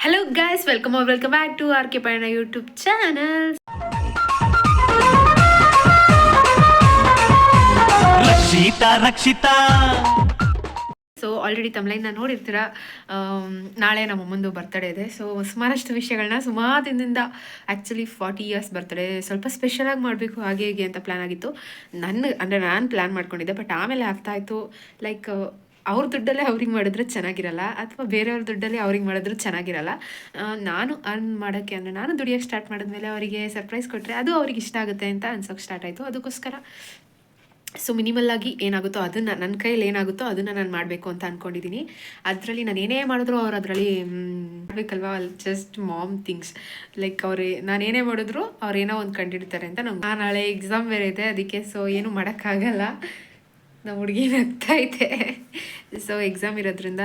Hello guys, welcome back to RK Payana YouTube channel. Rakshita so already thumbnail ನೋಡಿರ್ತೀರ. ನಾಳೆ ನಮ್ಮ ಅಮ್ಮಂದು birthday ಇದೆ. So ಸುಮಾರಷ್ಟು ವಿಷಯಗಳನ್ನ ಸುಮಾರು ದಿನದಿಂದ ಆ್ಯಕ್ಚುಲಿ 40 ಇಯರ್ಸ್ ಬರ್ತಡೇ ಸ್ವಲ್ಪ ಸ್ಪೆಷಲಾಗಿ ಮಾಡಬೇಕು ಹಾಗೆ ಹೀಗೆ ಅಂತ ಪ್ಲ್ಯಾನ್ ಆಗಿತ್ತು. ನಾನು ಪ್ಲ್ಯಾನ್ ಮಾಡ್ಕೊಂಡಿದ್ದೆ. ಬಟ್ ಆಮೇಲೆ ಆಗ್ತಾಯಿತ್ತು ಲೈಕ್ ಅವ್ರ ದುಡ್ಡಲ್ಲೇ ಅವ್ರಿಗೆ ಮಾಡಿದ್ರೆ ಚೆನ್ನಾಗಿರಲ್ಲ, ಅಥವಾ ಬೇರೆಯವ್ರ ದುಡ್ಡಲ್ಲಿ ಅವ್ರಿಗೆ ಮಾಡಿದ್ರು ಚೆನ್ನಾಗಿರಲ್ಲ. ನಾನು ಅರ್ನ್ ಮಾಡೋಕ್ಕೆ ಅಂದರೆ ನಾನು ದುಡಿಯೋಕ್ಕೆ ಸ್ಟಾರ್ಟ್ ಮಾಡಿದ್ಮೇಲೆ ಅವರಿಗೆ ಸರ್ಪ್ರೈಸ್ ಕೊಟ್ಟರೆ ಅದು ಅವ್ರಿಗೆ ಇಷ್ಟ ಆಗುತ್ತೆ ಅಂತ ಅನ್ಸೋಕ್ಕೆ ಸ್ಟಾರ್ಟ್ ಆಯಿತು. ಅದಕ್ಕೋಸ್ಕರ ಸೊ ಮಿನಿಮಲ್ಲಾಗಿ ಏನಾಗುತ್ತೋ ಅದನ್ನು ನನ್ನ ಕೈಯಲ್ಲಿ ಏನಾಗುತ್ತೋ ಅದನ್ನು ನಾನು ಮಾಡಬೇಕು ಅಂತ ಅಂದ್ಕೊಂಡಿದ್ದೀನಿ. ಅದರಲ್ಲಿ ನಾನು ಏನೇ ಮಾಡಿದ್ರು ಅವ್ರು ಅದರಲ್ಲಿ ಮಾಡಬೇಕಲ್ವಾ. ಜಸ್ಟ್ ಮಾಮ್ ಥಿಂಗ್ಸ್ ಲೈಕ್ ನಾನೇನೇ ಮಾಡಿದ್ರು ಅವ್ರು ಏನೋ ಒಂದು ಕಂಡಿಡ್ತಾರೆ ಅಂತ ನಂಗೆ. ನಾಳೆ ಎಕ್ಸಾಮ್ ಬೇರೆ ಇದೆ, ಅದಕ್ಕೆ ಸೊ ಏನು ಮಾಡೋಕ್ಕಾಗಲ್ಲ. ನಮ್ಮ ಹುಡುಗಿ ನಗ್ತೈತೆ. ಸೊ ಎಕ್ಸಾಮ್ ಇರೋದ್ರಿಂದ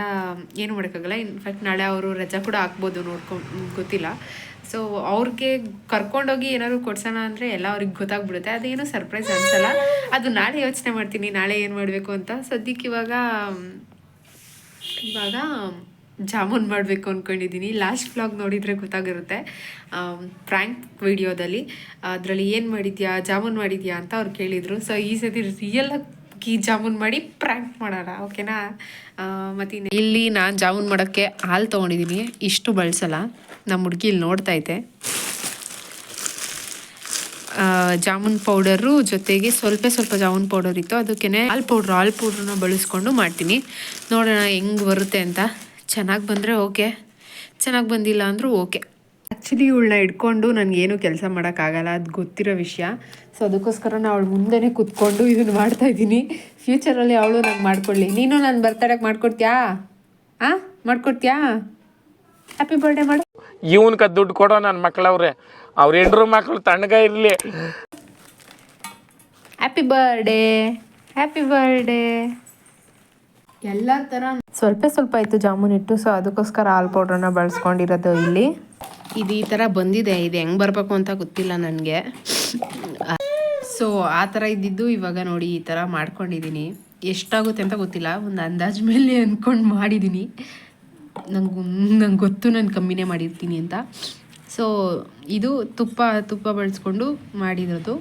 ಏನು ಮಾಡೋಕ್ಕಾಗಲ್ಲ. ಇನ್ಫ್ಯಾಕ್ಟ್ ನಾಳೆ ಅವರು ರಜಾ ಕೂಡ ಹಾಕ್ಬೋದು, ಗೊತ್ತಿಲ್ಲ. ಸೊ ಅವ್ರಿಗೆ ಕರ್ಕೊಂಡೋಗಿ ಏನಾದ್ರು ಕೊಡ್ಸೋಣ ಅಂದರೆ ಎಲ್ಲ ಅವ್ರಿಗೆ ಗೊತ್ತಾಗ್ಬಿಡುತ್ತೆ. ಅದೇನು ಸರ್ಪ್ರೈಸ್ ಅನಿಸಲ್ಲ. ಅದು ನಾಳೆ ಯೋಚನೆ ಮಾಡ್ತೀನಿ ನಾಳೆ ಏನು ಮಾಡಬೇಕು ಅಂತ. ಸದ್ಯಕ್ಕೆ ಇವಾಗ ಜಾಮೂನ್ ಮಾಡಬೇಕು ಅಂದ್ಕೊಂಡಿದ್ದೀನಿ. ಲಾಸ್ಟ್ ವ್ಲಾಗ್ ನೋಡಿದರೆ ಗೊತ್ತಾಗಿರುತ್ತೆ, ಪ್ರ್ಯಾಂಕ್ ವಿಡಿಯೋದಲ್ಲಿ. ಅದರಲ್ಲಿ ಏನು ಮಾಡಿದ್ಯಾ, ಜಾಮೂನ್ ಮಾಡಿದ್ಯಾ ಅಂತ ಅವ್ರು ಕೇಳಿದರು. ಸೊ ಈ ಸತಿ ರಿಯಲಾಗಿ ಜಾಮೂನ್ ಮಾಡಿ ಪ್ರ್ಯಾಂಕ್ ಮಾಡೋಣ, ಓಕೆನಾ? ಮತ್ತು ಇಲ್ಲಿ ನಾನು ಜಾಮೂನ್ ಮಾಡೋಕ್ಕೆ ಹಾಲು ತೊಗೊಂಡಿದ್ದೀನಿ. ಇಷ್ಟು ಬಳಸಲ್ಲ. ನಮ್ಮ ಹುಡುಗಿ ಇಲ್ಲಿ ನೋಡ್ತಾ ಐತೆ. ಜಾಮೂನ್ ಪೌಡರು ಜೊತೆಗೆ ಸ್ವಲ್ಪ ಜಾಮೂನ್ ಪೌಡರ್ ಇತ್ತು, ಅದಕ್ಕೇ ಹಾಲು ಪೌಡ್ರನ್ನ ಬಳಸ್ಕೊಂಡು ಮಾಡ್ತೀನಿ. ನೋಡೋಣ ಹೆಂಗೆ ಬರುತ್ತೆ ಅಂತ. ಚೆನ್ನಾಗಿ ಬಂದರೆ ಓಕೆ, ಚೆನ್ನಾಗಿ ಬಂದಿಲ್ಲ ಅಂದರೂ ಓಕೆ. ಆ್ಯಕ್ಚುಲಿ ಇವಳನ್ನ ಇಟ್ಕೊಂಡು ನನಗೇನು ಕೆಲಸ ಮಾಡೋಕ್ಕಾಗಲ್ಲ, ಅದು ಗೊತ್ತಿರೋ ವಿಷಯ. ಸೊ ಅದಕ್ಕೋಸ್ಕರ ನಾನು ಅವಳು ಮುಂದೆನೇ ಕೂತ್ಕೊಂಡು ಇದನ್ನು ಮಾಡ್ತಾಯಿದ್ದೀನಿ. ಫ್ಯೂಚರಲ್ಲಿ ಅವಳು ನಂಗೆ ಮಾಡ್ಕೊಳ್ಳಿ. ನೀನು ನನ್ನ ಬರ್ತಡೇಗೆ ಮಾಡ್ಕೊಡ್ತೀಯಾ? ಮಾಡ್ಕೊಡ್ತೀಯಾ? ಹ್ಯಾಪಿ ಬರ್ಡೇ ಮಾಡು. ಇವನ್ಕ ದುಡ್ಡು ಕೊಡೋ ನನ್ನ ಮಕ್ಕಳವ್ರೆ, ಅವ್ರ ಹೆಂಡ್ರು ಮಕ್ಕಳು ತಣ್ಣಗ ಇರಲಿ. Happy birthday. ಎಲ್ಲ ಥರ ಸ್ವಲ್ಪ ಇತ್ತು ಜಾಮೂನ್ ಇಟ್ಟು. ಸೊ ಅದಕ್ಕೋಸ್ಕರ ಹಾಲು ಪೌಡ್ರನ್ನ ಬಳಸ್ಕೊಂಡಿರೋದು. ಇಲ್ಲಿ ಇದು ಈ ಥರ ಬಂದಿದೆ. ಇದು ಹೆಂಗೆ ಬರಬೇಕು ಅಂತ ಗೊತ್ತಿಲ್ಲ ನನಗೆ. ಸೊ ಆ ಥರ ಇದ್ದಿದ್ದು ಇವಾಗ ನೋಡಿ ಈ ಥರ ಮಾಡ್ಕೊಂಡಿದ್ದೀನಿ. ಎಷ್ಟಾಗುತ್ತೆ ಅಂತ ಗೊತ್ತಿಲ್ಲ, ಒಂದು ಅಂದಾಜು ಮೇಲೆ ಅಂದ್ಕೊಂಡು ಮಾಡಿದ್ದೀನಿ. ನಂಗೆ ಗೊತ್ತು ನಾನು ಕಮ್ಮಿನೇ ಮಾಡಿರ್ತೀನಿ ಅಂತ. ಸೊ ಇದು ತುಪ್ಪ ಬಳಸ್ಕೊಂಡು ಮಾಡಿರೋದು.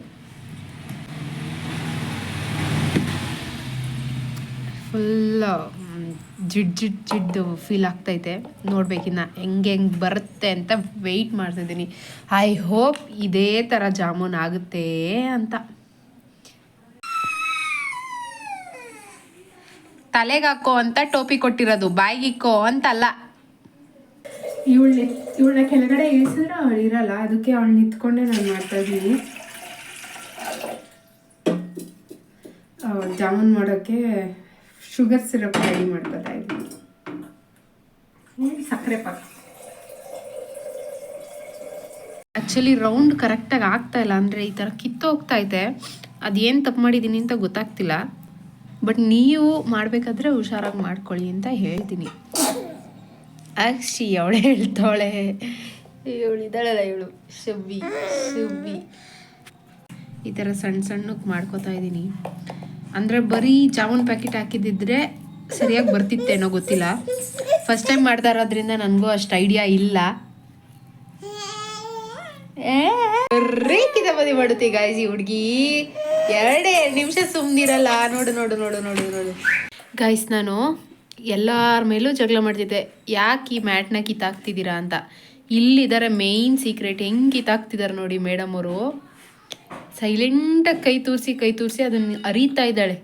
ಫುಲ್ ಜಿಡ್ಡು ಫೀಲ್ ಆಗ್ತೈತೆ. ನೋಡ್ಬೇಕಿನ್ನ ಹೆಂಗೆ ಬರುತ್ತೆ ಅಂತ ವೆಯ್ಟ್ ಮಾಡ್ತಿದ್ದೀನಿ. ಐ ಹೋಪ್ ಇದೇ ಥರ ಜಾಮೂನ್ ಆಗುತ್ತೆ ಅಂತ. ತಲೆಗೆ ಹಾಕೋ ಅಂತ ಟೋಪಿ ಕೊಟ್ಟಿರೋದು, ಬಾಯಿಗಿಕ್ಕೋ ಅಂತಲ್ಲ. ಇವಳನ್ನ ಕೆಳಗಡೆ ಇಳಿಸಿದ್ರೆ ಅವಳು ಇರಲ್ಲ, ಅದಕ್ಕೆ ಅವಳು ನಿಂತ್ಕೊಂಡೆ ನಾನು ಮಾಡ್ತಾ ಇದ್ದೀನಿ. ಜಾಮೂನ್ ಮಾಡೋಕ್ಕೆ ಶುಗರ್ ಸಿರಪ್ ರೆಡಿ ಮಾಡ್ಕೊತಾ ಇದ್ದೀನಿ. ಸಕ್ಕರೆ ಪಾಕ. ಆ್ಯಕ್ಚುಲಿ ರೌಂಡ್ ಕರೆಕ್ಟಾಗಿ ಆಗ್ತಾ ಇಲ್ಲ, ಅಂದರೆ ಈ ಥರ ಕಿತ್ತೋಗ್ತಾ ಇದೆ. ಅದೇನು ತಪ್ಪು ಮಾಡಿದ್ದೀನಿ ಅಂತ ಗೊತ್ತಾಗ್ತಿಲ್ಲ. ಬಟ್ ನೀವು ಮಾಡಬೇಕಾದ್ರೆ ಹುಷಾರಾಗಿ ಮಾಡ್ಕೊಳ್ಳಿ ಅಂತ ಹೇಳ್ತೀನಿ. ಅವಳೆ ಹೇಳ್ತಾವಳೆ, ಇವಳಿದ್ದಾಳಲ್ಲ ಇವಳು ಶುಬ್ಬಿ. ಈ ಥರ ಸಣ್ಣಕ್ಕೆ ಮಾಡ್ಕೋತಾ ಇದ್ದೀನಿ. ಅಂದರೆ ಬರೀ ಜಾಮೂನ್ ಪ್ಯಾಕೆಟ್ ಹಾಕಿದ್ದಿದ್ರೆ ಸರಿಯಾಗಿ ಬರ್ತಿತ್ತೇನೋ ಗೊತ್ತಿಲ್ಲ. ಫಸ್ಟ್ ಟೈಮ್ ಮಾಡ್ತಾ ಇರೋದ್ರಿಂದ ನನಗೂ ಅಷ್ಟು ಐಡಿಯಾ ಇಲ್ಲ. ರೇಖಿತ ಬದಿ ಮಾಡುತ್ತೆ ಗಾಯ್ಸ್ ಈ ಹುಡುಗಿ. 2 ನಿಮಿಷ ಸುಮ್ಮನಿರಲ್ಲ. ನೋಡು ಗಾಯ್ಸ್, ನಾನು ಎಲ್ಲರ ಮೇಲೂ ಜಗಳ ಮಾಡ್ತಿದ್ದೆ, ಯಾಕೆ ಈ ಮ್ಯಾಟ್ನ ಕಿತ್ತಾಕ್ತಿದ್ದೀರಾ ಅಂತ. ಇಲ್ಲಿದ್ದಾರೆ ಮೇಯ್ನ್ ಸೀಕ್ರೆಟ್. ಹೆಂಗೆ ಕಿತ್ತಾಕ್ತಿದ್ದಾರೆ ನೋಡಿ ಮೇಡಮ್ ಅವರು. ಸೈಲೆಂಟಾಗಿ ಕೈ ತೂರಿಸಿ ಅದನ್ನು ಅರಿತಾ ಇದ್ದಾಳೆ.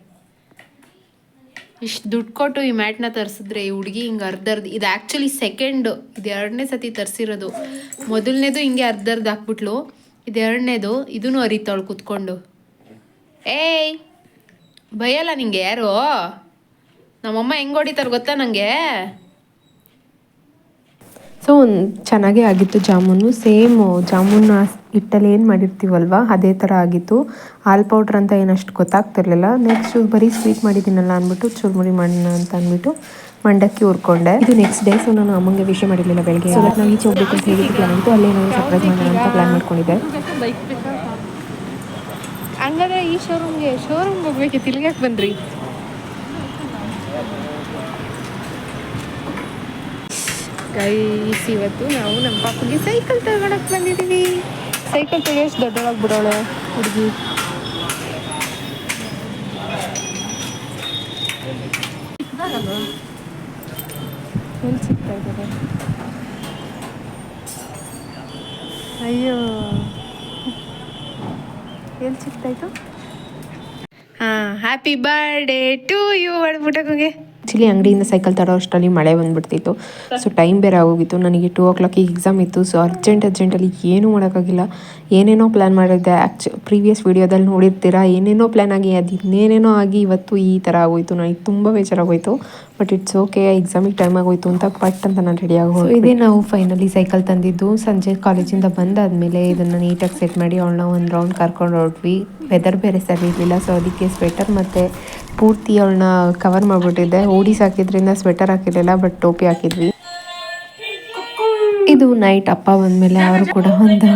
ಇಷ್ಟು ದುಡ್ಡು ಕೊಟ್ಟು ಈ ಮ್ಯಾಟ್ನ ತರಿಸಿದ್ರೆ ಈ ಹುಡುಗಿ ಹಿಂಗೆ ಅರ್ಧ. ಇದು ಆ್ಯಕ್ಚುಲಿ ಇದು 2ನೇ ಸತಿ ತರಿಸಿರೋದು. ಮೊದಲನೇದು ಹಿಂಗೆ ಅರ್ಧ ಹಾಕ್ಬಿಟ್ಲು, ಇದು 2ನೇದು. ಇದೂ ಅರಿತಾವಳು ಕೂತ್ಕೊಂಡು. ಏಯ್ ಭಯಲ್ಲ ನಿಂಗೆ ಯಾರು? ನಮ್ಮಮ್ಮ ಹೆಂಗೆ ಹೊಡಿತಾರೆ ಗೊತ್ತಾ ನನಗೆ. ಸೊ ಚೆನ್ನಾಗೇ ಆಗಿತ್ತು ಜಾಮೂನು. ಸೇಮ್ ಜಾಮೂನ್ ಹಿಟ್ಟಲ್ಲಿ ಏನು ಮಾಡಿರ್ತೀವಲ್ವ ಅದೇ ಥರ ಆಗಿತ್ತು. ಹಾಲು ಪೌಡ್ರ್ ಅಂತ ಏನಷ್ಟು ಗೊತ್ತಾಗ್ತಿರ್ಲಿಲ್ಲ. ನೆಕ್ಸ್ಟ್ ಬರೀ ಸ್ವೀಟ್ ಮಾಡಿದ್ದೀನಲ್ಲ ಅಂದ್ಬಿಟ್ಟು ಚುರುಮುರಿ ಮಾಡೋಣ ಅಂತ ಅಂದ್ಬಿಟ್ಟು ಮಂಡಕ್ಕಿ ಹುರ್ಕೊಂಡೆ. ಇದು ನೆಕ್ಸ್ಟ್ ಡೇ. ಸೊ ನಾನು ಅಮ್ಮಂಗೆ ವಿಷಯ ಮಾಡಿರಲಿಲ್ಲ ಬೆಳಗ್ಗೆ. ಸೊ ನಾನು ಈಚೆ ಹೋಗ್ಬೇಕು ಅಂತ ಹೇಳಿದ್ದು ಪ್ಲಾನ್ ಆಗಿತ್ತು. ಅಲ್ಲೇ ನಾನು ಸರ್ಪ್ರೈಸ್ ಮಾಡೋಣ ಅಂತ ಪ್ಲ್ಯಾನ್ ಮಾಡ್ಕೊಂಡಿದ್ದೆ. ಹಂಗಾದ್ರೆ ಈ ಶೋರೂಮ್ಗೆ ಹೋಗ್ಬೇಕಿತ್ತು, ಇಲ್ಲಿಗೆ ಬಂದ್ರಿ? ಗೈಸ್ ಇವತ್ತು ನಾವು ನಮ್ಮ ಪಾಪುಗೆ ಸೈಕಲ್ ತಗೊಳಕ್ ಬಂದಿದ್ದೀವಿ. ಸೈಕಲ್ ತೆಗೆಯೋಷ್ಟು ದೊಡ್ಡೊಳಗೆ ಬಿಡೋಳೆ ಹುಡುಗಿ. ಎಲ್ಲಿ ಸಿಗ್ತಾ ಇದ್ದಾರೆ? ಅಯ್ಯೋ ಎಲ್ಲಿ ಸಿಗ್ತಾಯಿತ್ತು? ಹಾಂ, ಹ್ಯಾಪಿ ಬರ್ಡೇ ಟು ಯು ಮಾಡ್ಬಿಟ್ಟೋಗೆ. ಆ್ಯಕ್ಚುಲಿ ಅಂಗಡಿಯಿಂದ ಸೈಕಲ್ ತರೋ ಅಷ್ಟರಲ್ಲಿ ಮಳೆ ಬಂದುಬಿಡ್ತಿತ್ತು. ಸೊ ಟೈಮ್ ಬೇರೆ ಆಗೋಗಿತ್ತು. ನನಗೆ 2 o'clock ಎಕ್ಸಾಮ್ ಇತ್ತು. ಸೊ ಅರ್ಜೆಂಟಲ್ಲಿ ಏನೂ ಮಾಡೋಕ್ಕಾಗಿಲ್ಲ. ಏನೇನೋ ಪ್ಲ್ಯಾನ್ ಮಾಡಿದ್ದೆ. ಪ್ರೀವಿಯಸ್ ವೀಡಿಯೋದಲ್ಲಿ ನೋಡಿರ್ತೀರಾ, ಏನೇನೋ ಪ್ಲ್ಯಾನ್ ಆಗಿ ಅದು ಇನ್ನೇನೇನೋ ಆಗಿ ಇವತ್ತು ಈ ಥರ ಆಗೋಯ್ತು. ನನಗೆ ತುಂಬ ಬೇಜಾರಾಗೋಯ್ತು. ಬಟ್ ಇಟ್ಸ್ ಓಕೆ, ಎಕ್ಸಾಮಿಗೆ ಟೈಮ್ ಆಗೋಯ್ತು ಅಂತ ಪಟ್ ಅಂತ ನಾನು ರೆಡಿ ಆಗೋದು. ಇದೇ ನಾವು ಫೈನಲಿ ಸೈಕಲ್ ತಂದಿದ್ದು. ಸಂಜೆ ಕಾಲೇಜಿಂದ ಬಂದಾದಮೇಲೆ ಇದನ್ನು ನೀಟಾಗಿ ಸೆಟ್ ಮಾಡಿ ಅವಳನ್ನ ಒಂದು ರೌಂಡ್ ಕರ್ಕೊಂಡು ಹೊರಟ್ವಿ. ವೆದರ್ ಬೇರೆ ಸರಿ ಇರಲಿಲ್ಲ. ಸೊ ಅದಕ್ಕೆ ಸ್ವೆಟರ್ ಮತ್ತು ಪೂರ್ತಿ ಅವಳನ್ನ ಕವರ್ ಮಾಡಿಬಿಟ್ಟಿದ್ದೆ. ಓಡಿಸ್ ಹಾಕಿದ್ರಿಂದ ಸ್ವೆಟರ್ ಹಾಕಿರಲಿಲ್ಲ, ಬಟ್ ಟೋಪಿ ಹಾಕಿದ್ವಿ. ಇದು ನೈಟ್ ಅಪ್ಪ ಬಂದಮೇಲೆ ಅವರು ಕೂಡ ಒಂದು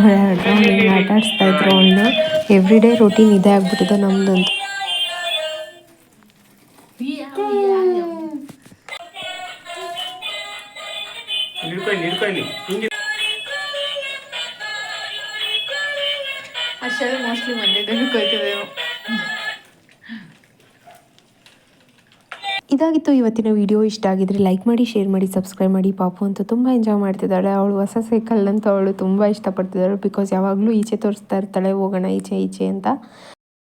ರೌಂಡ್ ಆಟ ಆಡಿಸ್ತಾ ಇದ್ರು ಅವಳನ್ನ. ಎವ್ರಿ ಡೇ ರೊಟೀನ್ ಇದೇ ಆಗ್ಬಿಟ್ಟಿದೆ ನಮ್ದಂತೂ. ಅಷ್ಟೆಲ್ಲ ಮೋಸ್ಟ್ಲಿ ಬಂದಿದ್ದೇನೆ ಕೊಯ್ತಿದ್ದೇವೆ. ಇದಾಗಿತ್ತು ಇವತ್ತಿನ ವಿಡಿಯೋ. ಇಷ್ಟ ಆಗಿದ್ರೆ ಲೈಕ್ ಮಾಡಿ, ಶೇರ್ ಮಾಡಿ, ಸಬ್ಸ್ಕ್ರೈಬ್ ಮಾಡಿ. ಪಾಪು ಅಂತೂ ತುಂಬ ಎಂಜಾಯ್ ಮಾಡ್ತಿದ್ದಾಳೆ. ಅವಳು ಹೊಸ ಸೈಕಲ್ ಅಂತ ಅವಳು ತುಂಬ ಇಷ್ಟಪಡ್ತಿದ್ದಾಳೆ. ಬಿಕಾಸ್ ಯಾವಾಗಲೂ ಈಚೆ ತೋರಿಸ್ತಾ ಇರ್ತಾಳೆ, ಹೋಗೋಣ ಈಚೆ ಈಚೆ ಅಂತ.